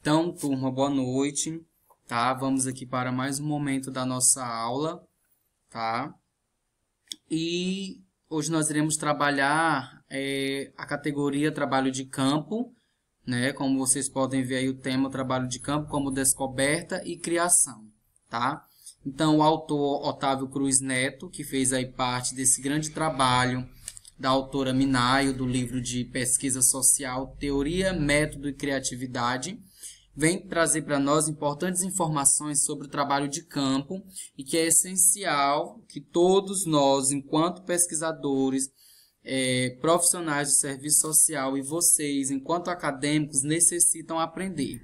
Então, turma, boa noite, tá? Vamos aqui para mais um momento da nossa aula, tá? E hoje nós iremos trabalhar a categoria trabalho de campo, né? Como vocês podem ver aí o tema trabalho de campo como descoberta e criação, tá? Então, o autor Otávio Cruz Neto, que fez aí parte desse grande trabalho da autora Minayo, do livro de pesquisa social, Teoria, Método e Criatividade, vem trazer para nós importantes informações sobre o trabalho de campo e que é essencial que todos nós, enquanto pesquisadores, profissionais do serviço social e vocês, enquanto acadêmicos, necessitam aprender,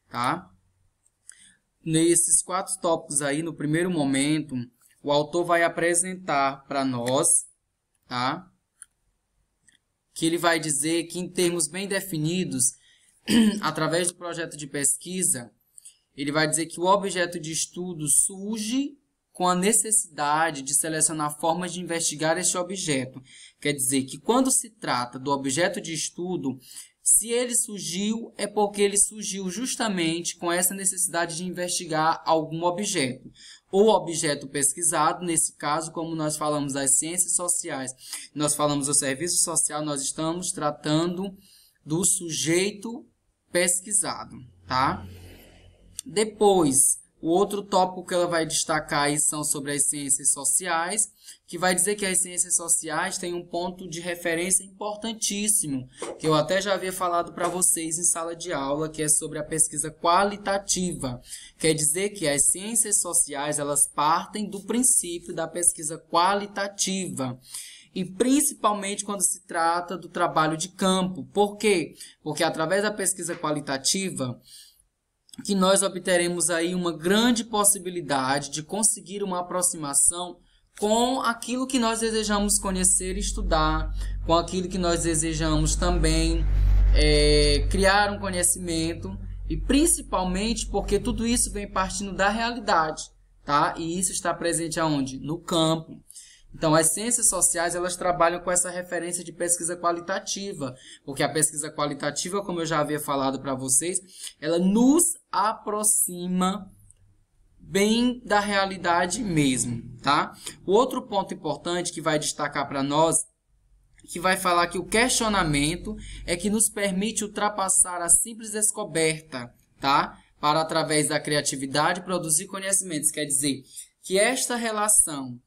tá? Nesses 4 tópicos aí, no primeiro momento, o autor vai apresentar para nós, tá? Que ele vai dizer que, em termos bem definidos, através do projeto de pesquisa, ele vai dizer que o objeto de estudo surge com a necessidade de selecionar formas de investigar este objeto. Quer dizer que, quando se trata do objeto de estudo, se ele surgiu, é porque ele surgiu justamente com essa necessidade de investigar algum objeto. Ou objeto pesquisado, nesse caso, como nós falamos das ciências sociais, nós falamos do serviço social, nós estamos tratando do sujeito pesquisado, tá? Depois, o outro tópico que ela vai destacar aí são sobre as ciências sociais, que vai dizer que as ciências sociais têm um ponto de referência importantíssimo, que eu até já havia falado para vocês em sala de aula, que é sobre a pesquisa qualitativa. Quer dizer que as ciências sociais, elas partem do princípio da pesquisa qualitativa. E principalmente quando se trata do trabalho de campo. Por quê? Porque através da pesquisa qualitativa que nós obteremos aí uma grande possibilidade de conseguir uma aproximação com aquilo que nós desejamos conhecer e estudar, com aquilo que nós desejamos também criar um conhecimento, e principalmente porque tudo isso vem partindo da realidade, tá? E isso está presente aonde? No campo. Então, as ciências sociais, elas trabalham com essa referência de pesquisa qualitativa, porque a pesquisa qualitativa, como eu já havia falado para vocês, ela nos aproxima bem da realidade mesmo, tá? O outro ponto importante que vai destacar para nós, que vai falar que o questionamento é que nos permite ultrapassar a simples descoberta, tá? Para, através da criatividade, produzir conhecimentos. Quer dizer, que esta relação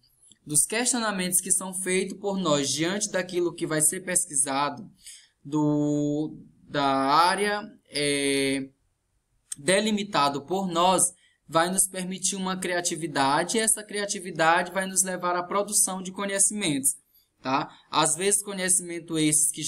dos questionamentos que são feitos por nós diante daquilo que vai ser pesquisado, da área delimitado por nós, vai nos permitir uma criatividade, e essa criatividade vai nos levar à produção de conhecimentos, tá? Às vezes, conhecimentos esses que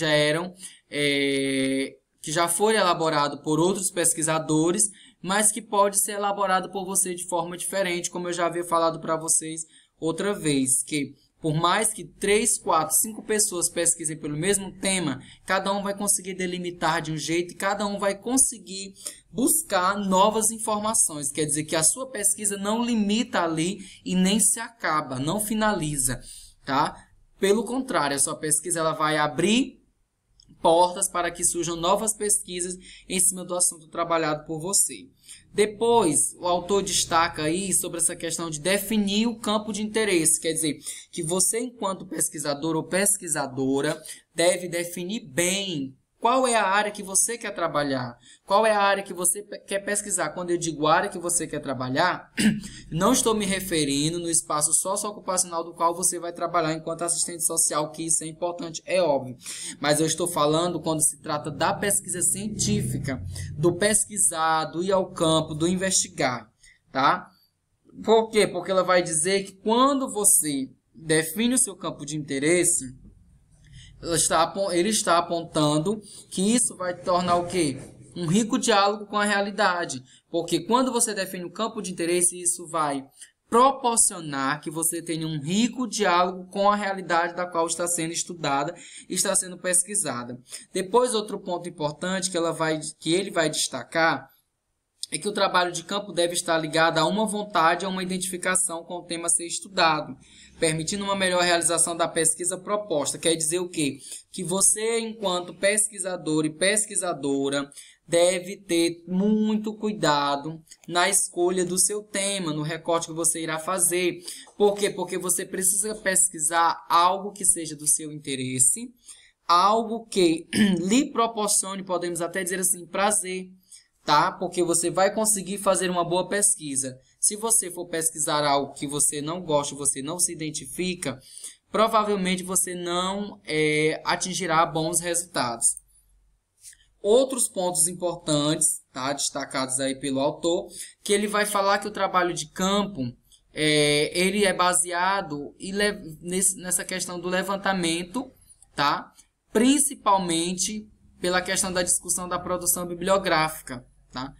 já foram elaborados por outros pesquisadores, mas que pode ser elaborado por você de forma diferente, como eu já havia falado para vocês outra vez, que por mais que 3, 4, 5 pessoas pesquisem pelo mesmo tema, cada um vai conseguir delimitar de um jeito e cada um vai conseguir buscar novas informações. Quer dizer que a sua pesquisa não limita ali e nem se acaba, não finaliza, tá? Pelo contrário, a sua pesquisa ela vai abrir portas para que surjam novas pesquisas em cima do assunto trabalhado por você. Depois, o autor destaca aí sobre essa questão de definir o campo de interesse. Quer dizer, que você, enquanto pesquisador ou pesquisadora, deve definir bem qual é a área que você quer trabalhar, qual é a área que você quer pesquisar. Quando eu digo área que você quer trabalhar, não estou me referindo no espaço socioocupacional do qual você vai trabalhar enquanto assistente social, que isso é importante, é óbvio. Mas eu estou falando quando se trata da pesquisa científica, do pesquisar, do ir ao campo, do investigar, tá? Por quê? Porque ela vai dizer que quando você define o seu campo de interesse, ele está apontando que isso vai tornar o quê? Um rico diálogo com a realidade. Porque quando você define o campo de interesse, isso vai proporcionar que você tenha um rico diálogo com a realidade da qual está sendo estudada e está sendo pesquisada. Depois, outro ponto importante que ele vai destacar é que o trabalho de campo deve estar ligado a uma vontade, a uma identificação com o tema a ser estudado, permitindo uma melhor realização da pesquisa proposta. Quer dizer o quê? Que você, enquanto pesquisador e pesquisadora, deve ter muito cuidado na escolha do seu tema, no recorte que você irá fazer. Por quê? Porque você precisa pesquisar algo que seja do seu interesse, algo que lhe proporcione, podemos até dizer assim, prazer, tá? Porque você vai conseguir fazer uma boa pesquisa. Se você for pesquisar algo que você não gosta, você não se identifica, provavelmente você não atingirá bons resultados. Outros pontos importantes, tá? Destacados aí pelo autor, que ele vai falar que o trabalho de campo ele é baseado nessa questão do levantamento, tá? Principalmente pela questão da discussão da produção bibliográfica, tá?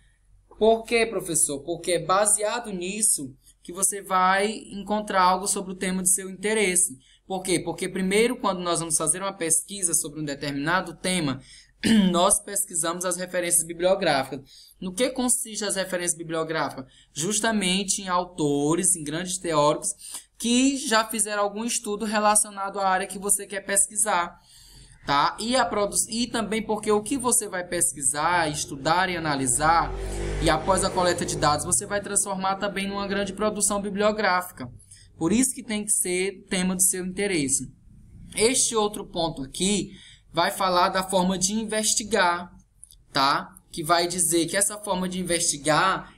Por quê, professor? Porque é baseado nisso que você vai encontrar algo sobre o tema de seu interesse. Por quê? Porque primeiro, quando nós vamos fazer uma pesquisa sobre um determinado tema, nós pesquisamos as referências bibliográficas. No que consiste as referências bibliográficas? Justamente em autores, em grandes teóricos, que já fizeram algum estudo relacionado à área que você quer pesquisar. Tá? E também porque o que você vai pesquisar, estudar e analisar, e após a coleta de dados, você vai transformar também numa grande produção bibliográfica. Por isso que tem que ser tema do seu interesse. Este outro ponto aqui vai falar da forma de investigar, tá? Que vai dizer que essa forma de investigar,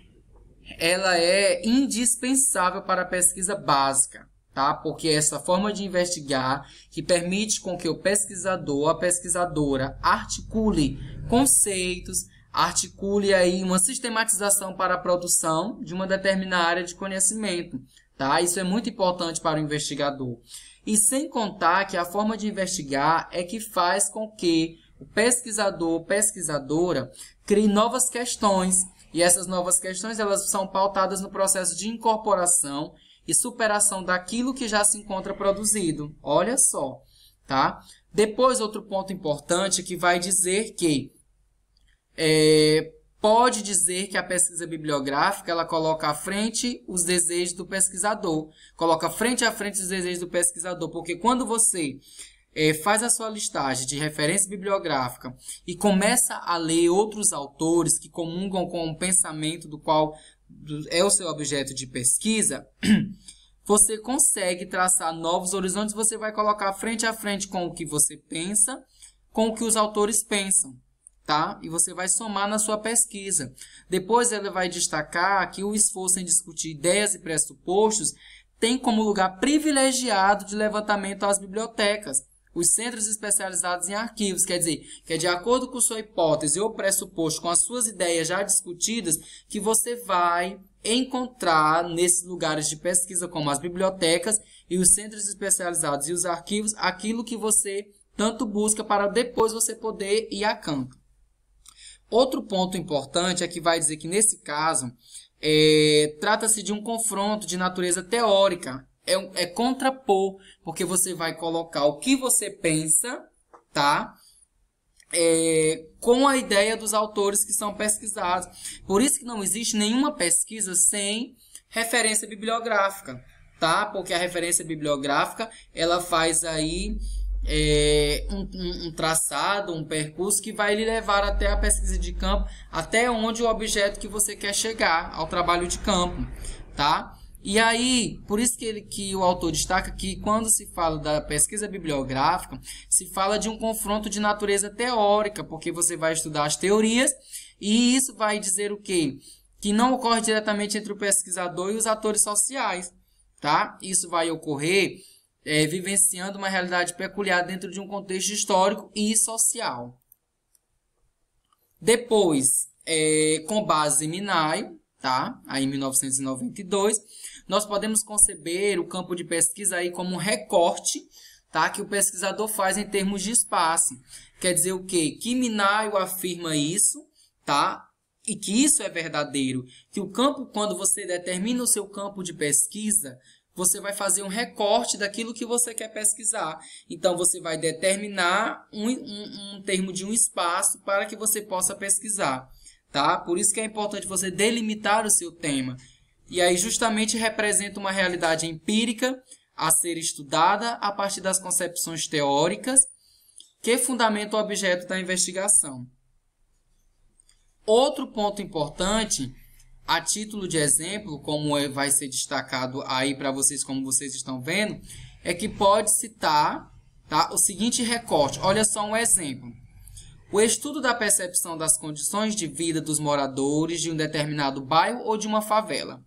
ela é indispensável para a pesquisa básica. Tá? Porque essa forma de investigar que permite com que o pesquisador, a pesquisadora articule conceitos, articule aí uma sistematização para a produção de uma determinada área de conhecimento. Tá? Isso é muito importante para o investigador. E sem contar que a forma de investigar é que faz com que o pesquisador, pesquisadora, crie novas questões. E essas novas questões elas são pautadas no processo de incorporação e superação daquilo que já se encontra produzido. Olha só, tá? Depois, outro ponto importante que vai dizer que pode dizer que a pesquisa bibliográfica ela coloca à frente os desejos do pesquisador. Coloca frente a frente os desejos do pesquisador, porque quando você faz a sua listagem de referência bibliográfica e começa a ler outros autores que comungam com o pensamento do qual é o seu objeto de pesquisa, você consegue traçar novos horizontes, você vai colocar frente a frente com o que você pensa, com o que os autores pensam, tá? E você vai somar na sua pesquisa. Depois ele vai destacar que o esforço em discutir ideias e pressupostos tem como lugar privilegiado de levantamento às bibliotecas, os centros especializados em arquivos, quer dizer, que é de acordo com sua hipótese ou pressuposto, com as suas ideias já discutidas, que você vai encontrar nesses lugares de pesquisa, como as bibliotecas e os centros especializados e os arquivos, aquilo que você tanto busca para depois você poder ir a campo. Outro ponto importante é que vai dizer que, nesse caso, trata-se de um confronto de natureza teórica. É contrapor, porque você vai colocar o que você pensa, tá? Com a ideia dos autores que são pesquisados. Por isso que não existe nenhuma pesquisa sem referência bibliográfica, tá? Porque a referência bibliográfica, ela faz aí um traçado, um percurso que vai lhe levar até a pesquisa de campo, até onde o objeto que você quer chegar, ao trabalho de campo, tá? E aí, por isso que o autor destaca que quando se fala da pesquisa bibliográfica, se fala de um confronto de natureza teórica, porque você vai estudar as teorias, e isso vai dizer o quê? Que não ocorre diretamente entre o pesquisador e os atores sociais, tá? Isso vai ocorrer vivenciando uma realidade peculiar dentro de um contexto histórico e social. Depois, com base em Minayo, tá? Aí em 1992, nós podemos conceber o campo de pesquisa aí como um recorte, tá? Que o pesquisador faz em termos de espaço. Quer dizer o quê? Que Minayo afirma isso, tá? E que isso é verdadeiro. Que o campo, quando você determina o seu campo de pesquisa, você vai fazer um recorte daquilo que você quer pesquisar. Então, você vai determinar um termo de um espaço para que você possa pesquisar. tá? Por isso que é importante você delimitar o seu tema. E aí justamente representa uma realidade empírica a ser estudada a partir das concepções teóricas que fundamentam o objeto da investigação. Outro ponto importante, a título de exemplo, como vai ser destacado aí para vocês, como vocês estão vendo, é que pode citar, tá, o seguinte recorte. Olha só um exemplo. O estudo da percepção das condições de vida dos moradores de um determinado bairro ou de uma favela.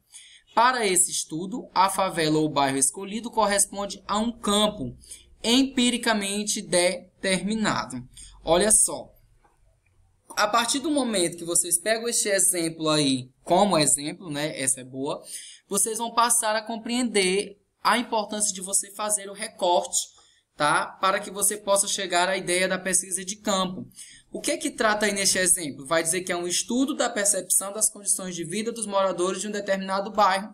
Para esse estudo, a favela ou o bairro escolhido corresponde a um campo empiricamente determinado. Olha só. A partir do momento que vocês pegam este exemplo aí como exemplo, né, essa é boa, vocês vão passar a compreender a importância de você fazer o recorte, tá? Para que você possa chegar à ideia da pesquisa de campo. O que é que trata aí neste exemplo? Vai dizer que é um estudo da percepção das condições de vida dos moradores de um determinado bairro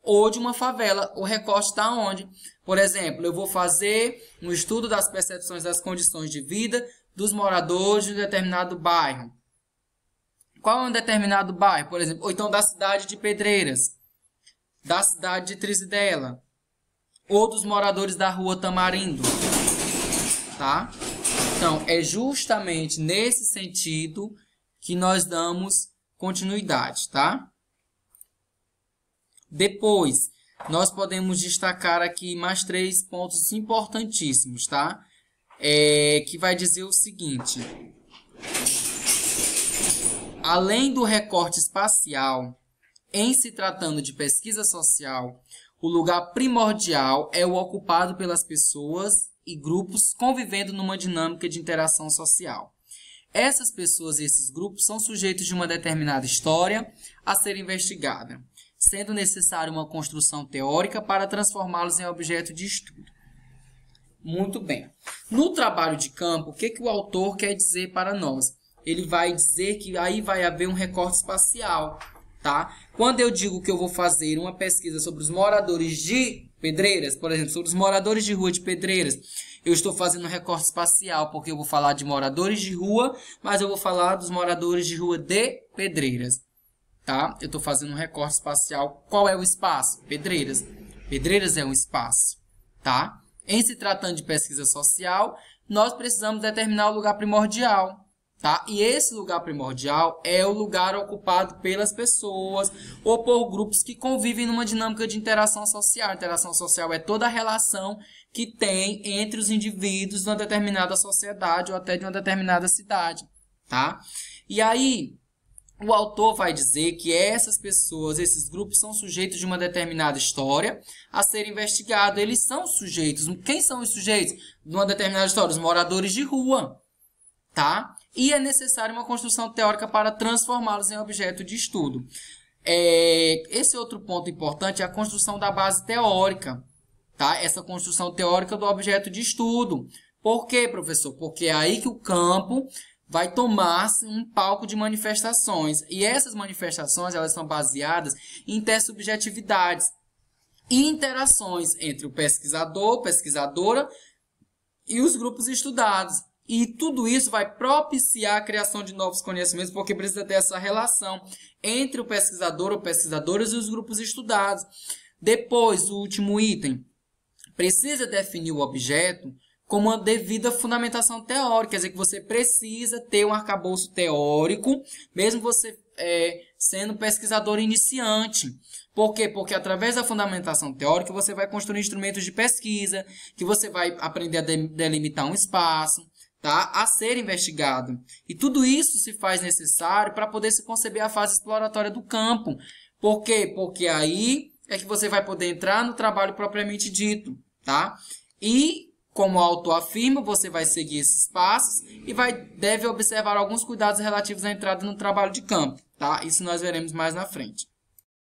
ou de uma favela. O recorte está onde? Por exemplo, eu vou fazer um estudo das percepções das condições de vida dos moradores de um determinado bairro. Qual é um determinado bairro, por exemplo? Ou então da cidade de Pedreiras, da cidade de Trizidela, ou dos moradores da rua Tamarindo, tá? Então, é justamente nesse sentido que nós damos continuidade, tá? Depois, nós podemos destacar aqui mais 3 pontos importantíssimos, tá? Que vai dizer o seguinte: além do recorte espacial, em se tratando de pesquisa social, o lugar primordial é o ocupado pelas pessoas e grupos convivendo numa dinâmica de interação social. Essas pessoas e esses grupos são sujeitos de uma determinada história a ser investigada, sendo necessária uma construção teórica para transformá-los em objeto de estudo. Muito bem. No trabalho de campo, o que o autor quer dizer para nós? Ele vai dizer que aí vai haver um recorte espacial, tá? Quando eu digo que eu vou fazer uma pesquisa sobre os moradores de Pedreiras, por exemplo, sobre os moradores de rua de Pedreiras, eu estou fazendo um recorte espacial, porque eu vou falar de moradores de rua, mas eu vou falar dos moradores de rua de Pedreiras, tá? Eu estou fazendo um recorte espacial. Qual é o espaço? Pedreiras. Pedreiras é um espaço, tá? Em se tratando de pesquisa social, nós precisamos determinar o lugar primordial, tá? E esse lugar primordial é o lugar ocupado pelas pessoas ou por grupos que convivem numa dinâmica de interação social. A interação social é toda a relação que tem entre os indivíduos de uma determinada sociedade ou até de uma determinada cidade, tá? E aí, o autor vai dizer que essas pessoas, esses grupos, são sujeitos de uma determinada história a ser investigado. Eles são sujeitos. Quem são os sujeitos de uma determinada história? Os moradores de rua, tá? E é necessária uma construção teórica para transformá-los em objeto de estudo. Esse outro ponto importante é a construção da base teórica, tá? Essa construção teórica do objeto de estudo. Por quê, professor? Porque é aí que o campo vai tomar um palco de manifestações. E essas manifestações, elas são baseadas em intersubjetividades e interações entre o pesquisador, pesquisadora e os grupos estudados. E tudo isso vai propiciar a criação de novos conhecimentos, porque precisa ter essa relação entre o pesquisador ou pesquisadoras e os grupos estudados. Depois, o último item, precisa definir o objeto com uma devida fundamentação teórica, quer dizer que você precisa ter um arcabouço teórico, mesmo você sendo pesquisador iniciante. Por quê? Porque através da fundamentação teórica você vai construir instrumentos de pesquisa, que você vai aprender a delimitar um espaço, tá? A ser investigado. E tudo isso se faz necessário para poder se conceber a fase exploratória do campo. Por quê? Porque aí é que você vai poder entrar no trabalho propriamente dito, tá? E, como o autor afirma, você vai seguir esses passos e deve observar alguns cuidados relativos à entrada no trabalho de campo, tá? Isso nós veremos mais na frente.